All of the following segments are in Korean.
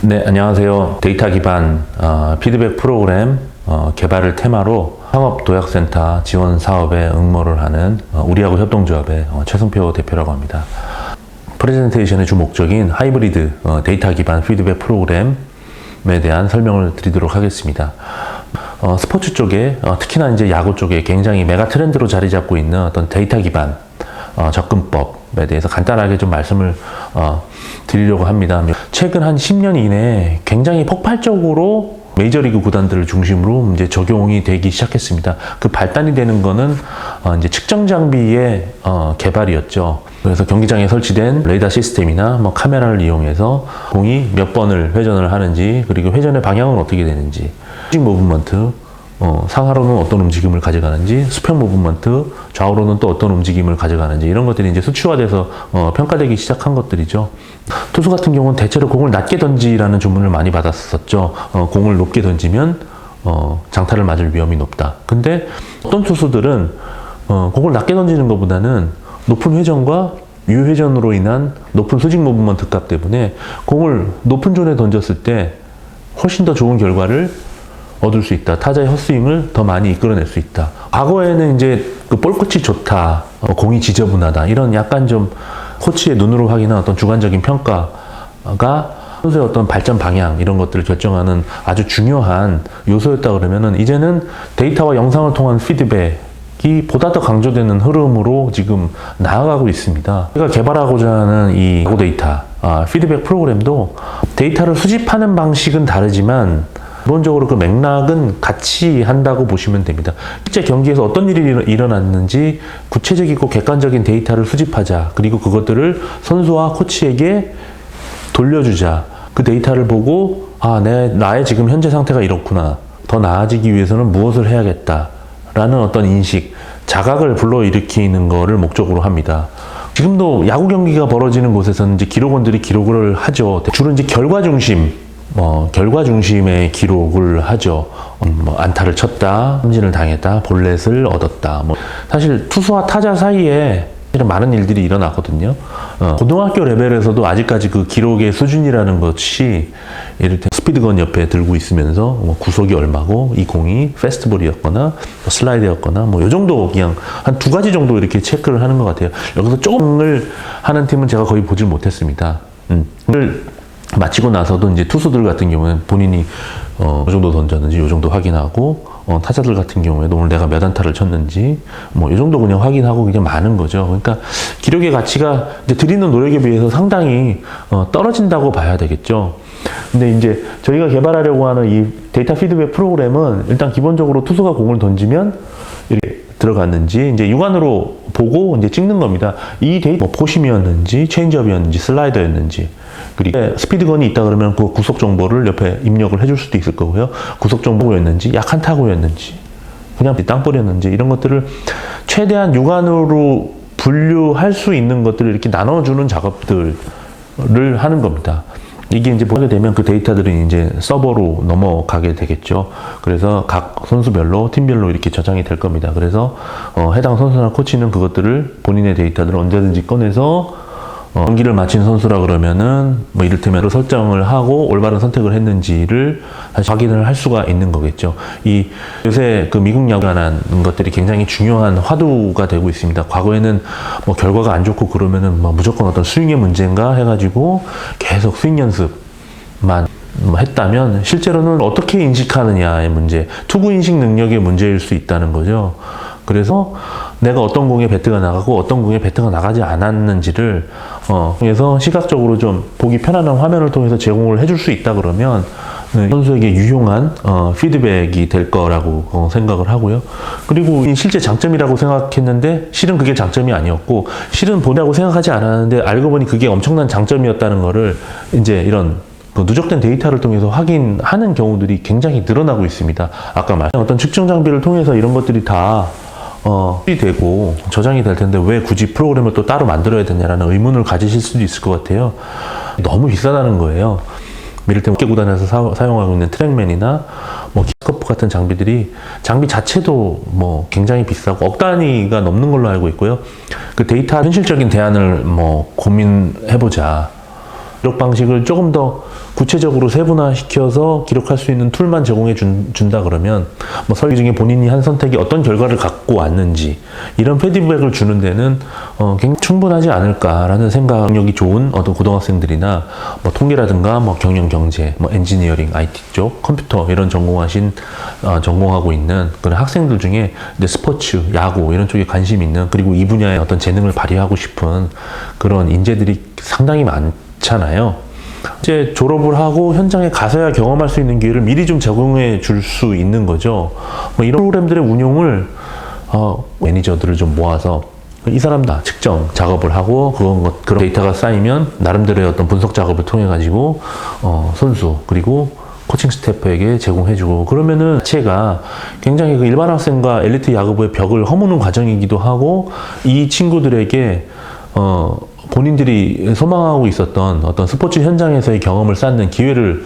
네, 안녕하세요. 데이터 기반 피드백 프로그램 개발을 테마로 상업도약센터 지원 사업에 응모를 하는 우리하고 협동조합의 최승표 대표라고 합니다. 프레젠테이션의 주 목적인 하이브리드 데이터 기반 피드백 프로그램에 대한 설명을 드리도록 하겠습니다. 스포츠 쪽에 특히나 이제 야구 쪽에 굉장히 메가 트렌드로 자리 잡고 있는 어떤 데이터 기반 접근법에 대해서 간단하게 좀 말씀을 드리려고 합니다. 최근 한 10년 이내에 굉장히 폭발적으로 메이저리그 구단들을 중심으로 이제 적용이 되기 시작했습니다. 그 발단이 되는 거는 이제 측정 장비의 개발이었죠. 그래서 경기장에 설치된 레이더 시스템이나 카메라를 이용해서 공이 몇 번을 회전을 하는지, 그리고 회전의 방향은 어떻게 되는지, 수직 무브먼트, 상하로는 어떤 움직임을 가져가는지, 수평 무브먼트, 좌우로는 또 어떤 움직임을 가져가는지, 이런 것들이 이제 수치화돼서 평가되기 시작한 것들이죠. 투수 같은 경우는 대체로 공을 낮게 던지라는 주문을 많이 받았었죠. 공을 높게 던지면 장타를 맞을 위험이 높다. 근데 어떤 투수들은 공을 낮게 던지는 것보다는 높은 회전과 유회전으로 인한 높은 수직 무브먼트 값 때문에 공을 높은 존에 던졌을 때 훨씬 더 좋은 결과를 얻을 수 있다. 타자의 헛스윙을 더 많이 이끌어낼 수 있다. 과거에는 이제 그 볼 끝이 좋다, 공이 지저분하다, 이런 약간 좀 코치의 눈으로 확인한 어떤 주관적인 평가가 선수의 어떤 발전 방향, 이런 것들을 결정하는 아주 중요한 요소였다 그러면은, 이제는 데이터와 영상을 통한 피드백이 보다 더 강조되는 흐름으로 지금 나아가고 있습니다. 제가 개발하고자 하는 이 데이터 피드백 프로그램도 데이터를 수집하는 방식은 다르지만 기본적으로 그 맥락은 같이 한다고 보시면 됩니다. 실제 경기에서 어떤 일이 일어났는지 구체적이고 객관적인 데이터를 수집하자. 그리고 그것들을 선수와 코치에게 돌려주자. 그 데이터를 보고 나의 지금 현재 상태가 이렇구나. 더 나아지기 위해서는 무엇을 해야겠다. 라는 어떤 인식, 자각을 불러일으키는 거를 목적으로 합니다. 지금도 야구 경기가 벌어지는 곳에서는 이제 기록원들이 기록을 하죠. 주로 이제 결과 중심의 기록을 하죠. 안타를 쳤다, 삼진을 당했다, 볼넷을 얻었다. 사실 투수와 타자 사이에 많은 일들이 일어나거든요. 고등학교 레벨에서도 아직까지 그 기록의 수준이라는 것이, 예를 들어 스피드건 옆에 들고 있으면서 구속이 얼마고, 이 공이 페스트볼이었거나 슬라이드였거나 요 정도, 그냥 한 두 가지 정도 이렇게 체크를 하는 것 같아요. 여기서 조금을 하는 팀은 제가 거의 보질 못했습니다. 마치고 나서도 이제 투수들 같은 경우는 본인이 이 정도 던졌는지 이 정도 확인하고, 타자들 같은 경우에도 오늘 내가 몇 안타를 쳤는지 이 정도 그냥 확인하고 그냥 마는 거죠. 그러니까 기록의 가치가 이제 드리는 노력에 비해서 상당히 떨어진다고 봐야 되겠죠. 근데 이제 저희가 개발하려고 하는 이 데이터 피드백 프로그램은 일단 기본적으로 투수가 공을 던지면 이렇게 들어갔는지 이제 육안으로 보고 이제 찍는 겁니다. 이 데이터 포심이었는지 체인지업이었는지 슬라이더였는지, 그리고 스피드건이 있다 그러면 그 구속 정보를 옆에 입력을 해줄 수도 있을 거고요. 구속 정보였는지, 약한 타구였는지, 그냥 땅볼이었는지, 이런 것들을 최대한 육안으로 분류할 수 있는 것들을 이렇게 나눠주는 작업들을 하는 겁니다. 이게 이제 보게 되면 그 데이터들은 이제 서버로 넘어가게 되겠죠. 그래서 각 선수별로, 팀별로 이렇게 저장이 될 겁니다. 그래서 해당 선수나 코치는 그것들을, 본인의 데이터들을 언제든지 꺼내서 경기를 마친 선수라 그러면은 이를테면 설정을 하고 올바른 선택을 했는지를 다시 확인을 할 수가 있는 거겠죠. 요새 그 미국 야구에 관한 것들이 굉장히 중요한 화두가 되고 있습니다. 과거에는 결과가 안 좋고 그러면은 무조건 어떤 스윙의 문제인가 해가지고 계속 스윙 연습만 했다면, 실제로는 어떻게 인식하느냐의 문제, 투구 인식 능력의 문제일 수 있다는 거죠. 그래서 내가 어떤 공에 배트가 나가고 어떤 공에 배트가 나가지 않았는지를 통해서 시각적으로 좀 보기 편안한 화면을 통해서 제공을 해줄 수 있다 그러면 선수에게 유용한 피드백이 될 거라고 생각을 하고요. 그리고 실제 장점이라고 생각했는데 실은 그게 장점이 아니었고, 실은 본이라고 생각하지 않았는데 알고 보니 그게 엄청난 장점이었다는 거를 이제 이런 누적된 데이터를 통해서 확인하는 경우들이 굉장히 늘어나고 있습니다. 아까 말한 어떤 측정 장비를 통해서 이런 것들이 다 되고 저장이 될 텐데 왜 굳이 프로그램을 또 따로 만들어야 되냐라는 의문을 가지실 수도 있을 것 같아요. 너무 비싸다는 거예요. 이를테면 구단에서 사용하고 있는 트랙맨이나 키스코프 같은 장비 자체도 굉장히 비싸고 억 단위가 넘는 걸로 알고 있고요. 그 데이터 현실적인 대안을 고민해보자. 기록 방식을 조금 더 구체적으로 세분화시켜서 기록할 수 있는 툴만 제공해 준다 그러면 뭐 설계 중에 본인이 한 선택이 어떤 결과를 갖고 왔는지 이런 피드백을 주는 데는 굉장히 충분하지 않을까라는 생각력이 좋은 어떤 고등학생들이나 뭐 통계라든가 뭐 경영 경제, 뭐 엔지니어링, IT 쪽, 컴퓨터 이런 전공하고 있는 그런 학생들 중에 이제 스포츠, 야구 이런 쪽에 관심 있는 그리고 이 분야에 어떤 재능을 발휘하고 싶은 그런 인재들이 상당히 많잖아요. 이제 졸업을 하고 현장에 가서야 경험할 수 있는 기회를 미리 좀 제공해 줄 수 있는 거죠. 뭐 이런 프로그램들의 운용을 매니저들을 좀 모아서 이 사람 다 측정 작업을 하고 그런 데이터가 쌓이면 나름대로의 어떤 분석 작업을 통해 가지고 선수 그리고 코칭 스태프에게 제공해주고 그러면은 자체가 굉장히 그 일반 학생과 엘리트 야구부의 벽을 허무는 과정이기도 하고 이 친구들에게 본인들이 소망하고 있었던 어떤 스포츠 현장에서의 경험을 쌓는 기회를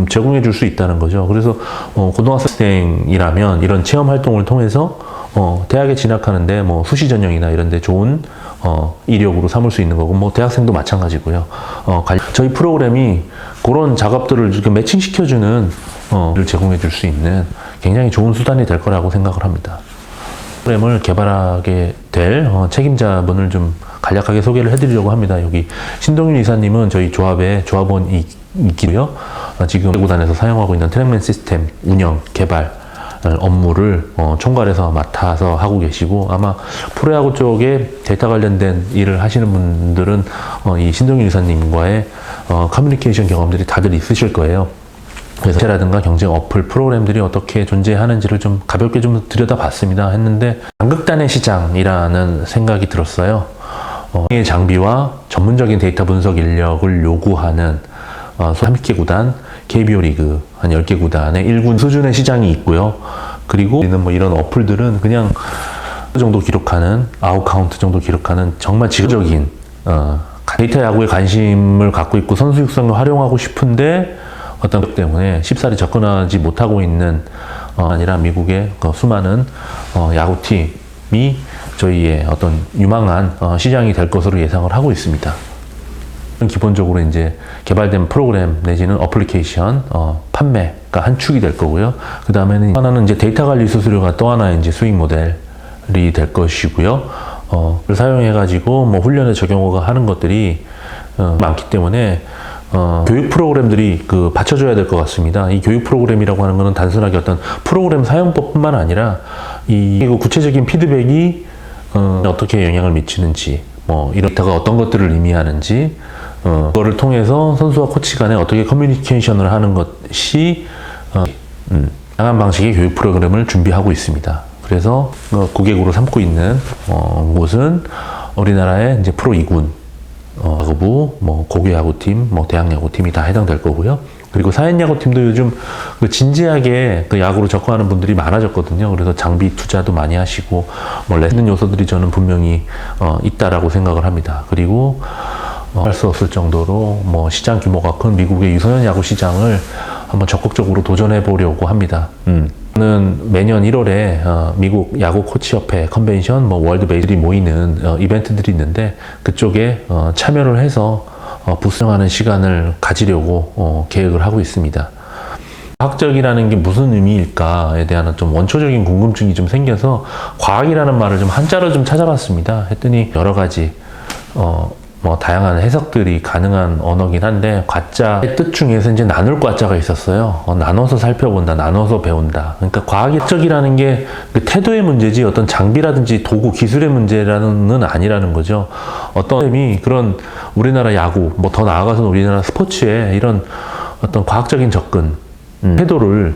제공해 줄 수 있다는 거죠. 그래서 고등학생이라면 이런 체험 활동을 통해서 대학에 진학하는데 뭐 수시 전형이나 이런 데 좋은 이력으로 삼을 수 있는 거고 뭐 대학생도 마찬가지고요. 저희 프로그램이 그런 작업들을 이렇게 매칭시켜주는 를 제공해 줄 수 있는 굉장히 좋은 수단이 될 거라고 생각을 합니다. 프로그램을 개발하게 될 책임자분을 좀 간략하게 소개를 해드리려고 합니다. 여기 신동윤 이사님은 저희 조합의 조합원이 있고요. 지금 구단에서 사용하고 있는 트랙맨 시스템 운영, 개발 업무를 총괄해서 맡아서 하고 계시고 아마 프로야구 쪽에 데이터 관련된 일을 하시는 분들은 이 신동윤 이사님과의 커뮤니케이션 경험들이 다들 있으실 거예요. 그래서 라든가 경쟁 어플 프로그램들이 어떻게 존재하는지를 좀 가볍게 좀 들여다봤습니다 했는데 양극단의 시장이라는 생각이 들었어요. 장비와 전문적인 데이터 분석 인력을 요구하는 30개 구단, KBO 리그 한 10개 구단의 1군 수준의 시장이 있고요. 그리고 뭐 이런 어플들은 그냥 정도 기록하는 아웃 카운트 정도 기록하는 정말 지구적인 데이터 야구에 관심을 갖고 있고 선수 육성을 활용하고 싶은데 어떤 것 때문에 쉽사리 접근하지 못하고 있는 아니라 미국의 수많은 야구팀이 저희의 어떤 유망한 시장이 될 것으로 예상을 하고 있습니다. 기본적으로 이제 개발된 프로그램 내지는 어플리케이션 판매가 한 축이 될 거고요. 그 다음에는 하나는 이제 데이터 관리 수수료가 또 하나 이제 수익 모델이 될 것이고요. 그걸 사용해 가지고 뭐 훈련에 적용을 하는 것들이 많기 때문에 교육 프로그램들이 받쳐줘야 될 것 같습니다. 이 교육 프로그램이라고 하는 것은 단순하게 어떤 프로그램 사용법뿐만 아니라 이 구체적인 피드백이 어떻게 영향을 미치는지, 뭐 이런 데이터가 어떤 것들을 의미하는지, 그거를 통해서 선수와 코치 간에 어떻게 커뮤니케이션을 하는 것이 다양한 방식의 교육 프로그램을 준비하고 있습니다. 그래서 고객으로 삼고 있는 곳은 우리나라의 이제 프로 2군 야구부, 뭐 고교야구팀, 뭐 대학야구팀이 다 해당될 거고요. 그리고 사회야구팀도 요즘 진지하게 야구로 접근하는 분들이 많아졌거든요. 그래서 장비 투자도 많이 하시고 뭐 레슨 요소들이 저는 분명히 있다라고 생각을 합니다. 그리고 할 수 없을 정도로 뭐 시장 규모가 큰 미국의 유소년 야구 시장을 한번 적극적으로 도전해 보려고 합니다. 저는 매년 1월에 미국 야구 코치협회 컨벤션, 뭐 월드 베이스볼이 모이는 이벤트들이 있는데 그쪽에 참여를 해서 부스하는 시간을 가지려고 계획을 하고 있습니다. 과학적이라는 게 무슨 의미일까에 대한 좀 원초적인 궁금증이 좀 생겨서 과학이라는 말을 좀 한자로 좀 찾아봤습니다. 했더니 여러 가지 뭐 다양한 해석들이 가능한 언어긴 한데 과자의 뜻 중에서 이제 나눌 과자가 있었어요. 나눠서 살펴본다, 나눠서 배운다. 그러니까 과학적이라는 게 그 태도의 문제지 어떤 장비라든지 도구, 기술의 문제라는 아니라는 거죠. 어떤 사람이 그런 우리나라 야구, 뭐 더 나아가서는 우리나라 스포츠에 이런 어떤 과학적인 접근, 태도를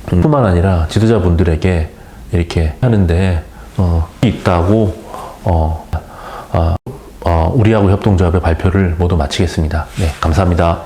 뿐만 아니라 지도자분들에게 이렇게 하는데 있다고 우리야구 협동조합의 발표를 모두 마치겠습니다. 네, 감사합니다.